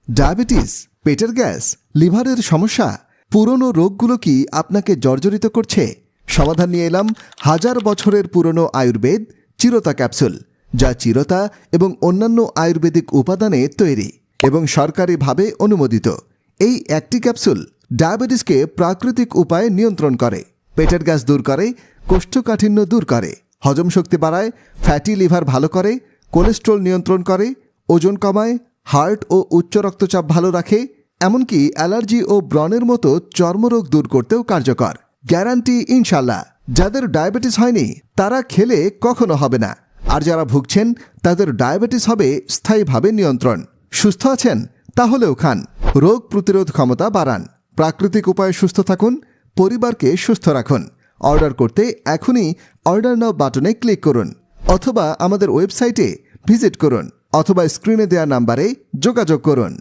Diabetes, পেটের gas, লিভারের সমস্যা, পুরনো রোগগুলো কি আপনাকে জর্জরিত করছে? সমাধান নিয়ে এলাম হাজার বছরের পুরনো আয়ুর্বেদ চিরতা ক্যাপসুল, যা চিরতা এবং অন্যান্য আয়ুর্বেদিক উপাদানে তৈরি এবং সরকারিভাবে অনুমোদিত। এই একটি ক্যাপসুল ডায়াবেটিসকে প্রাকৃতিক উপায়ে নিয়ন্ত্রণ করে, পেটের গ্যাস দূর করে, কোষ্ঠকাঠিন্য দূর করে, হজম শক্তি বাড়ায়, ফ্যাটি লিভার ভালো করে, কোলেস্ট্রল নিয়ন্ত্রণ করে, ওজন কমায়, হার্ট ও উচ্চ রক্তচাপ ভালো রাখে, এমনকি অ্যালার্জি ও ব্রণের মতো চর্মরোগ দূর করতেও কার্যকর। গ্যারান্টি ইনশাল্লাহ। যাদের ডায়াবেটিস হয়নি তারা খেলে কখনো হবে না, আর যারা ভুগছেন তাদের ডায়াবেটিস হবে স্থায়ীভাবে নিয়ন্ত্রণ। সুস্থ আছেন? তাহলেও খান। রোগ প্রতিরোধ ক্ষমতা বাড়ান, প্রাকৃতিক উপায়ে সুস্থ থাকুন, পরিবারকে সুস্থ রাখুন। অর্ডার করতে এখনই অর্ডার নাও বাটনে ক্লিক করুন, অথবা আমাদের ওয়েবসাইটে ভিজিট করুন, অথবা স্ক্রিনে দেওয়া নাম্বারে যোগাযোগ করুন।